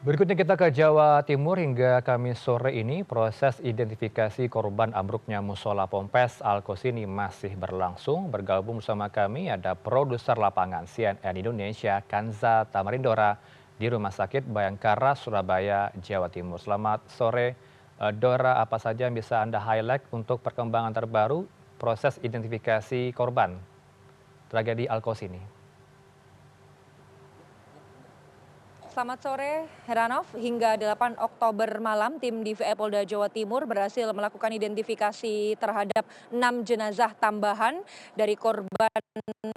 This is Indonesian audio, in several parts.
Berikutnya kita ke Jawa Timur. Hingga Kamis sore ini proses identifikasi korban ambruknya musola Ponpes Al Qasyini masih berlangsung. Bergabung bersama kami ada produser lapangan CNN Indonesia Kanza Tamarindora di Rumah Sakit Bayangkara, Surabaya, Jawa Timur. Selamat sore, Dora. Apa saja yang bisa Anda highlight untuk perkembangan terbaru proses identifikasi korban tragedi Al Qasyini? Selamat sore, Heranov. Hingga 8 Oktober malam, tim DVI Polda Jawa Timur berhasil melakukan identifikasi terhadap 6 jenazah tambahan dari korban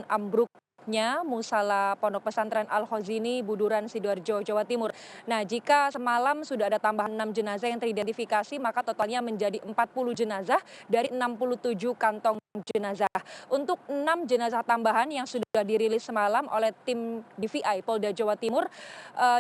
ambruknya musala Pondok Pesantren Al Qasyini, Buduran, Sidoarjo, Jawa Timur. Nah, jika semalam sudah ada tambahan 6 jenazah yang teridentifikasi, maka totalnya menjadi 40 jenazah dari 67 kantong jenazah. Untuk 6 jenazah tambahan yang sudah dirilis semalam oleh tim DVI Polda Jawa Timur,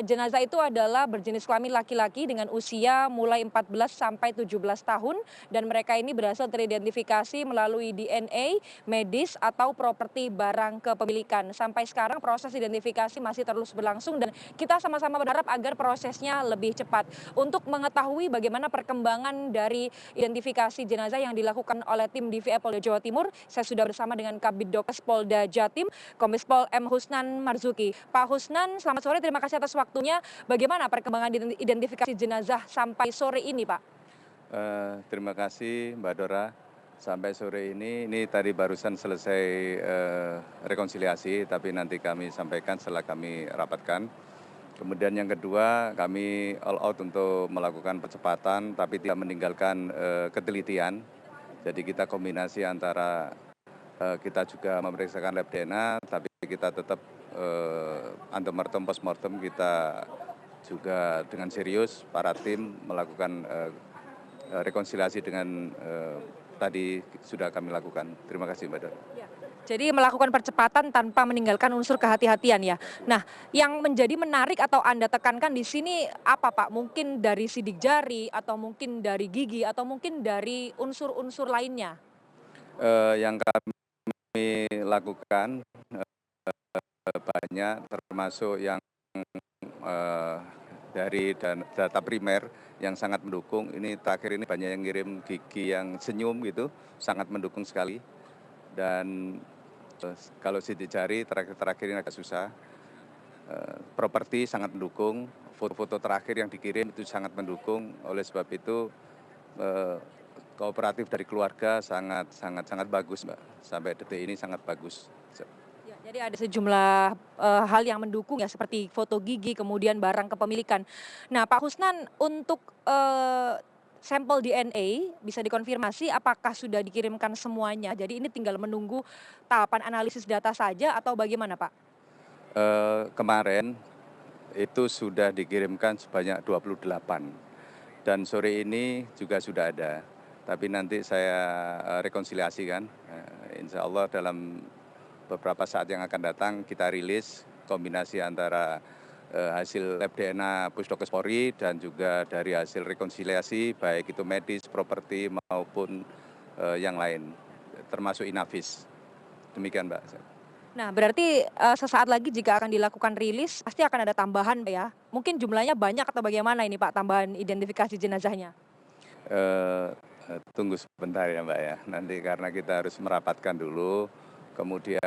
jenazah itu adalah berjenis kelamin laki-laki dengan usia mulai 14 sampai 17 tahun dan mereka ini berhasil teridentifikasi melalui DNA, medis atau properti barang kepemilikan. Sampai sekarang proses identifikasi masih terus berlangsung dan kita sama-sama berharap agar prosesnya lebih cepat. Untuk mengetahui bagaimana perkembangan dari identifikasi jenazah yang dilakukan oleh tim DVI Polda Jawa Timur, saya sudah bersama dengan Kabid Dokes Polda Jatim, Kombes Pol M. Husnan Marzuki. Pak Husnan, selamat sore, terima kasih atas waktunya. Bagaimana perkembangan identifikasi jenazah sampai sore ini, Pak? Terima kasih Mbak Dora. Sampai sore ini tadi barusan selesai rekonsiliasi, tapi nanti kami sampaikan setelah kami rapatkan. Kemudian yang kedua, kami all out untuk melakukan percepatan, tapi tidak meninggalkan ketelitian. Jadi kita kombinasi antara kita juga memeriksakan lab DNA, tapi kita tetap antemortem postmortem kita juga dengan serius para tim melakukan rekonsiliasi dengan tadi sudah kami lakukan. Terima kasih Mbak Dora. Jadi melakukan percepatan tanpa meninggalkan unsur kehati-hatian ya. Nah, yang menjadi menarik atau Anda tekankan di sini apa Pak? Mungkin dari sidik jari atau mungkin dari gigi atau mungkin dari unsur-unsur lainnya? Yang kami lakukan banyak, termasuk yang dari data primer yang sangat mendukung. Ini terakhir ini banyak yang ngirim gigi yang senyum gitu, sangat mendukung sekali. Dan kalau sidik jari terakhir ini agak susah. Properti sangat mendukung, foto-foto terakhir yang dikirim itu sangat mendukung. Oleh sebab itu kooperatif dari keluarga sangat bagus, Mbak. Sampai detik ini sangat bagus. Jadi ada sejumlah hal yang mendukung ya, seperti foto gigi, kemudian barang kepemilikan. Nah, Pak Husnan, untuk sampel DNA bisa dikonfirmasi apakah sudah dikirimkan semuanya? Jadi ini tinggal menunggu tahapan analisis data saja atau bagaimana, Pak? Kemarin itu sudah dikirimkan sebanyak 28 dan sore ini juga sudah ada. Tapi nanti saya rekonsiliasikan. Insya Allah dalam beberapa saat yang akan datang kita rilis kombinasi antara hasil lab DNA Pusdokes Polri dan juga dari hasil rekonsiliasi baik itu medis, properti maupun yang lain termasuk Inavis. Demikian Mbak. Nah, berarti sesaat lagi jika akan dilakukan rilis pasti akan ada tambahan ya. Mungkin jumlahnya banyak atau bagaimana ini Pak, tambahan identifikasi jenazahnya? Tunggu sebentar ya Mbak ya. Nanti karena kita harus merapatkan dulu, kemudian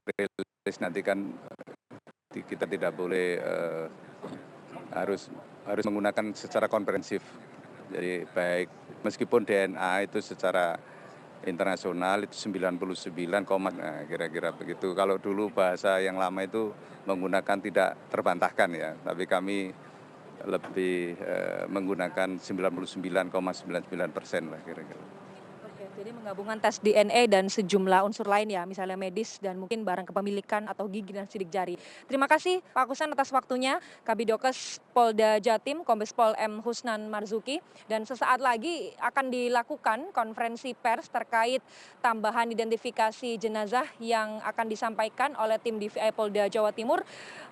rilis nanti kan kita tidak boleh harus menggunakan secara komprehensif. Jadi baik meskipun DNA itu secara internasional itu 99, kira-kira begitu. Kalau dulu bahasa yang lama itu menggunakan tidak terbantahkan ya, tapi kami lebih menggunakan 99,99% lah kira-kira. Jadi menggabungkan tes DNA dan sejumlah unsur lain ya, misalnya medis dan mungkin barang kepemilikan atau gigi dan sidik jari. Terima kasih Pak Husnan atas waktunya, Kabidokes Polda Jatim, Kombes Pol M. Husnan Marzuki. Dan sesaat lagi akan dilakukan konferensi pers terkait tambahan identifikasi jenazah yang akan disampaikan oleh tim DVI Polda Jawa Timur.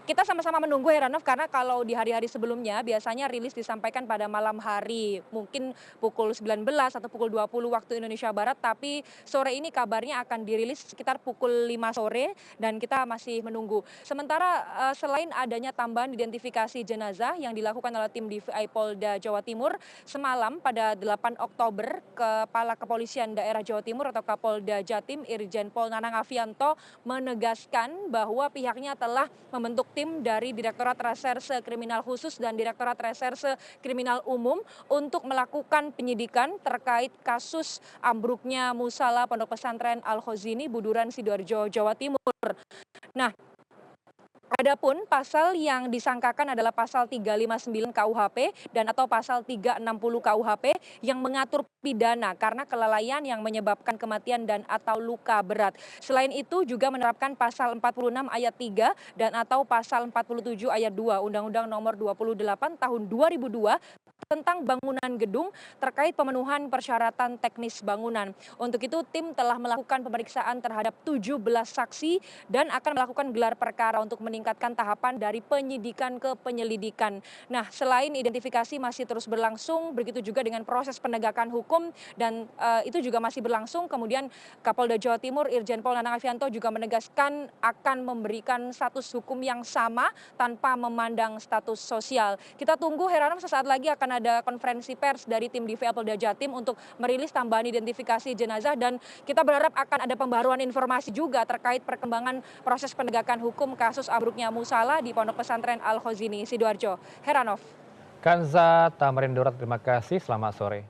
Kita sama-sama menunggu Heranov, karena kalau di hari-hari sebelumnya biasanya rilis disampaikan pada malam hari, mungkin pukul 19 atau pukul 20 waktu Indonesia Barat, tapi sore ini kabarnya akan dirilis sekitar pukul 5 sore dan kita masih menunggu. Sementara selain adanya tambahan identifikasi jenazah yang dilakukan oleh tim DVI Polda Jawa Timur, semalam pada 8 Oktober, Kepala Kepolisian Daerah Jawa Timur atau Kapolda Jatim Irjen Pol Nanang Afianto menegaskan bahwa pihaknya telah membentuk tim dari Direktorat Reserse Kriminal Khusus dan Direktorat Reserse Kriminal Umum untuk melakukan penyidikan terkait kasus ambruknya musala Pondok Pesantren Al-Khozini Buduran Sidoarjo, Jawa Timur. Nah, adapun pasal yang disangkakan adalah pasal 359 KUHP dan atau pasal 360 KUHP yang mengatur pidana karena kelalaian yang menyebabkan kematian dan atau luka berat. Selain itu juga menerapkan pasal 46 ayat 3 dan atau pasal 47 ayat 2 Undang-Undang Nomor 28 Tahun 2002 tentang bangunan gedung terkait pemenuhan persyaratan teknis bangunan. Untuk itu tim telah melakukan pemeriksaan terhadap 17 saksi dan akan melakukan gelar perkara untuk meningkatkan tahapan dari penyidikan ke penyelidikan. Nah, selain identifikasi masih terus berlangsung, begitu juga dengan proses penegakan hukum dan itu juga masih berlangsung. Kemudian Kapolda Jawa Timur Irjen Pol Nanang Afianto juga menegaskan akan memberikan status hukum yang sama tanpa memandang status sosial. Kita tunggu Heranov, sesaat lagi akan ada konferensi pers dari tim DVI Polda Jatim untuk merilis tambahan identifikasi jenazah dan kita berharap akan ada pembaruan informasi juga terkait perkembangan proses penegakan hukum kasus ambruknya musala di Pondok Pesantren Al-Khozini Sidoarjo. Heranov. Kanza Tamarindora, terima kasih. Selamat sore.